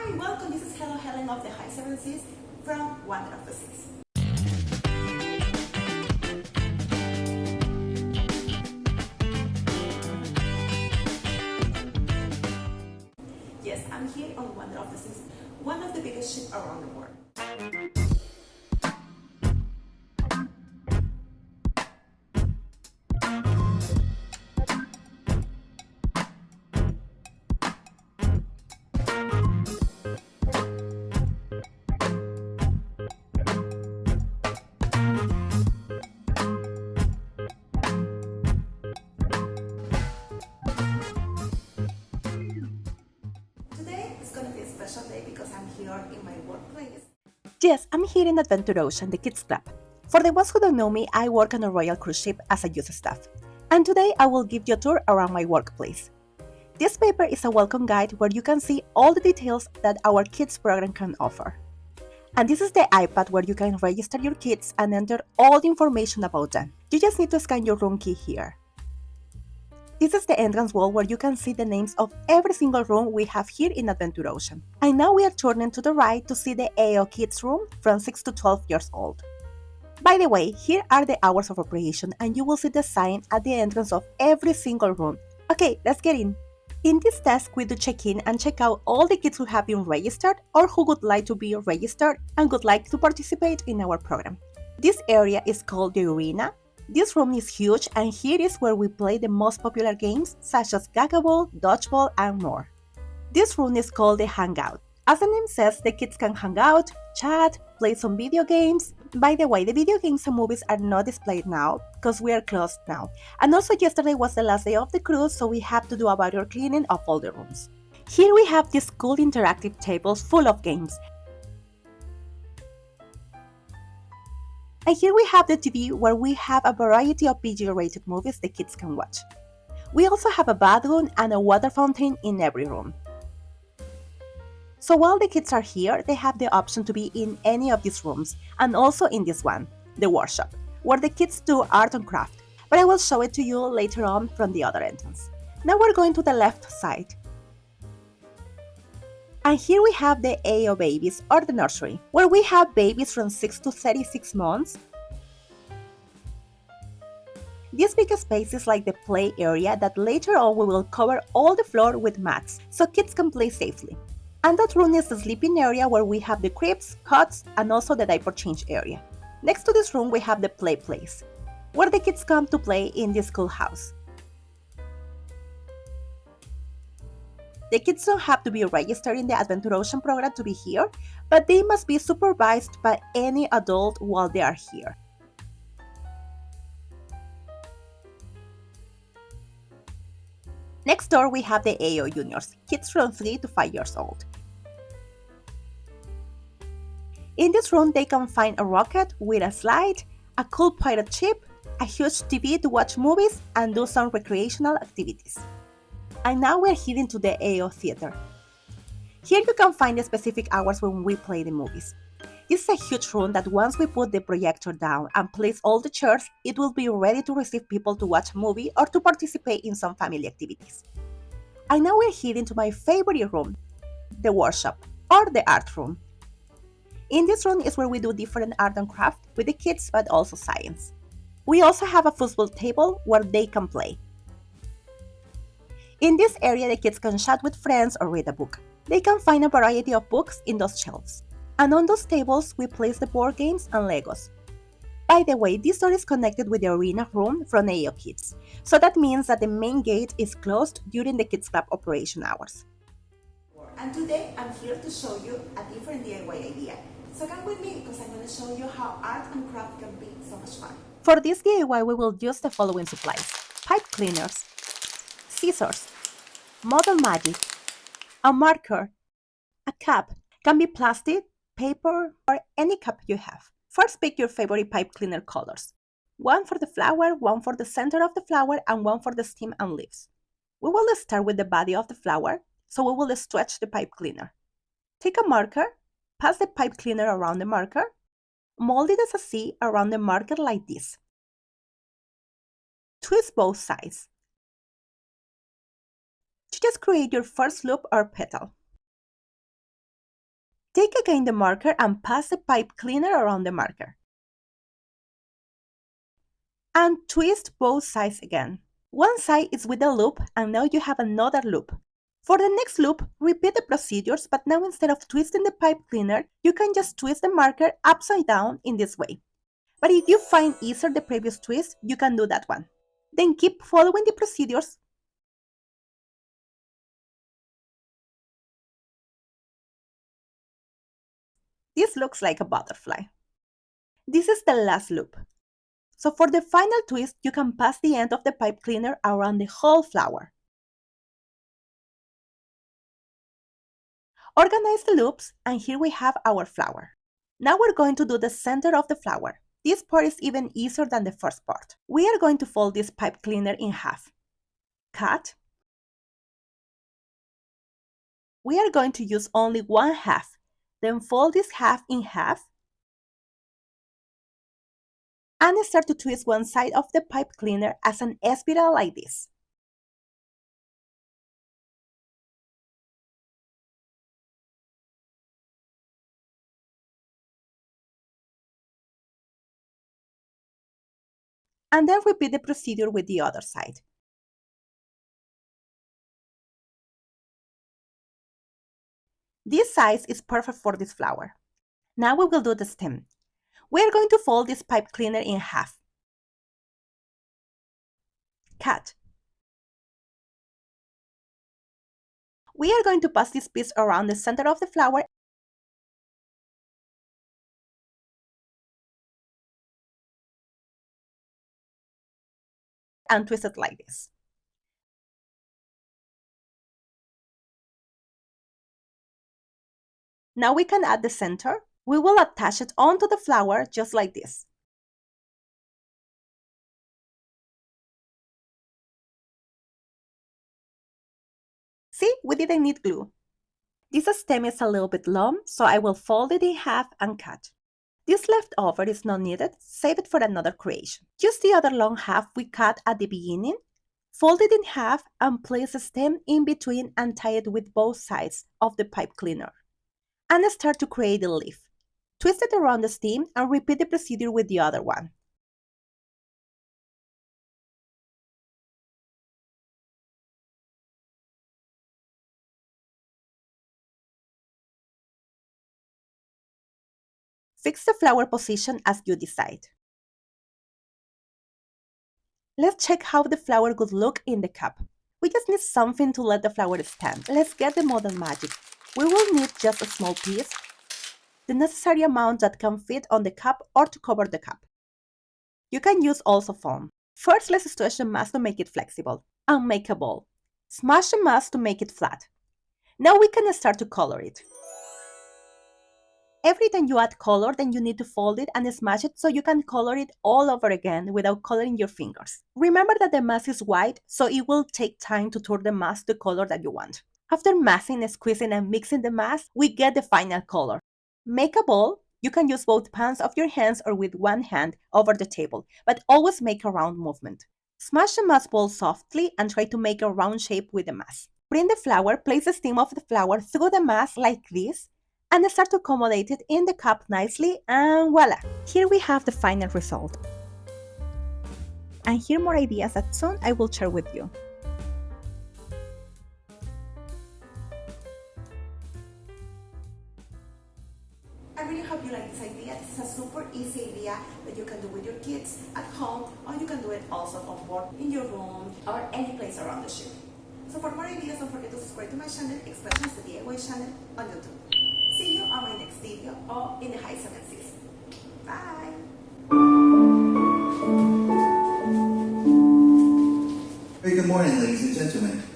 Hi, welcome. This is Hello Helen of the High Seven Seas from Wonder of the Seas. Yes, I'm here on Wonder of the Seas, one of the biggest ships around the world. Today is going to be a special day because I'm here in my workplace. Yes, I'm here in Adventure Ocean, the kids club. For the ones who don't know me, I work on a royal cruise ship as a youth staff. And today I will give you a tour around my workplace. This paper is a welcome guide where you can see all the details that our kids program can offer. And this is the iPad where you can register your kids and enter all the information about them. You just need to scan your room key here. This is the entrance wall where you can see the names of every single room we have here in Adventure Ocean. And now we are turning to the right to see the AO Kids room from 6 to 12 years old. By the way, here are the hours of operation and you will see the sign at the entrance of every single room. Okay, let's get in. In this desk, we do check in and check out all the kids who have been registered or who would like to be registered and would like to participate in our program. This area is called the arena. This room is huge and here is where we play the most popular games such as Gagaball, Dodgeball, and more. This room is called the hangout. As the name says, the kids can hang out, chat, play some video games. By the way, the video games and movies are not displayed now because we are closed now. And also yesterday was the last day of the cruise, so we have to do a barrier cleaning of all the rooms. Here we have these cool interactive tables full of games. And here we have the TV where we have a variety of PG-rated movies the kids can watch. We also have a bathroom and a water fountain in every room. So while the kids are here, they have the option to be in any of these rooms, and also in this one, the workshop, where the kids do art and craft, but I will show it to you later on from the other entrance. Now we're going to the left side. And here we have the AO babies, or the nursery, where we have babies from 6 to 36 months. This big space is like the play area that later on we will cover all the floor with mats, so kids can play safely. And that room is the sleeping area where we have the cribs, cots, and also the diaper change area. Next to this room we have the play place, where the kids come to play in the schoolhouse. The kids don't have to be registered in the Adventure Ocean program to be here, but they must be supervised by any adult while they are here. Next door we have the AO Juniors, kids from 3 to 5 years old. In this room they can find a rocket with a slide, a cool pirate ship, a huge TV to watch movies and do some recreational activities. And now we're heading to the AO Theater. Here you can find the specific hours when we play the movies. This is a huge room that once we put the projector down and place all the chairs, it will be ready to receive people to watch a movie or to participate in some family activities. And now we're heading to my favorite room, the workshop, or the art room. In this room is where we do different art and craft with the kids, but also science. We also have a football table where they can play. In this area, the kids can chat with friends or read a book. They can find a variety of books in those shelves. And on those tables, we place the board games and Legos. By the way, this door is connected with the arena room from AO Kids, so that means that the main gate is closed during the Kids Club operation hours. And today I'm here to show you a different DIY idea. So come with me because I'm going to show you how art and craft can be so much fun. For this DIY, we will use the following supplies: pipe cleaners, scissors, model magic, a marker, a cup, can be plastic, paper, or any cup you have. First, pick your favorite pipe cleaner colors. One for the flower, one for the center of the flower, and one for the stem and leaves. We will start with the body of the flower, so we will stretch the pipe cleaner. Take a marker, pass the pipe cleaner around the marker, mold it as a C around the marker like this. Twist both sides. To just create your first loop or petal. Take again the marker and pass the pipe cleaner around the marker. And twist both sides again. One side is with a loop and now you have another loop. For the next loop, repeat the procedures, but now instead of twisting the pipe cleaner, you can just twist the marker upside down in this way. But if you find easier the previous twist, you can do that one. Then keep following the procedures. This looks like a butterfly. This is the last loop. So for the final twist, you can pass the end of the pipe cleaner around the whole flower. Organize the loops, and here we have our flower. Now we're going to do the center of the flower. This part is even easier than the first part. We are going to fold this pipe cleaner in half. Cut. We are going to use only one half. Then fold this half in half and start to twist one side of the pipe cleaner as an espiral like this. And then repeat the procedure with the other side. This size is perfect for this flower. Now we will do the stem. We are going to fold this pipe cleaner in half. Cut. We are going to pass this piece around the center of the flower and twist it like this. Now we can add the center. We will attach it onto the flower just like this. See, we didn't need glue. This stem is a little bit long, so I will fold it in half and cut. This leftover is not needed, save it for another creation. Use the other long half we cut at the beginning, fold it in half and place the stem in between and tie it with both sides of the pipe cleaner. And start to create a leaf. Twist it around the stem and repeat the procedure with the other one. Fix the flower position as you decide. Let's check how the flower would look in the cup. We just need something to let the flower stand. Let's get the modern magic. We will need just a small piece, the necessary amount that can fit on the cup or to cover the cup. You can use also foam. First, let's stretch the mass to make it flexible and make a ball. Smash the mass to make it flat. Now we can start to color it. Every time you add color, then you need to fold it and smash it so you can color it all over again without coloring your fingers. Remember that the mass is white, so it will take time to turn the mass to the color that you want. After massing, squeezing, and mixing the mass, we get the final color. Make a ball. You can use both palms of your hands or with one hand over the table, but always make a round movement. Smash the mass ball softly and try to make a round shape with the mass. Bring the flower, place the stem of the flower through the mass like this, and start to accommodate it in the cup nicely, and voila! Here we have the final result. And here more ideas that soon I will share with you. I really hope you like this idea. This is a super easy idea that you can do with your kids at home, or you can do it also on board in your room or any place around the ship. So for more ideas, don't forget to subscribe to my channel, Expressions the DIY channel on YouTube. See you on my next video or in the high 7th season. Bye! Very good morning, ladies and gentlemen.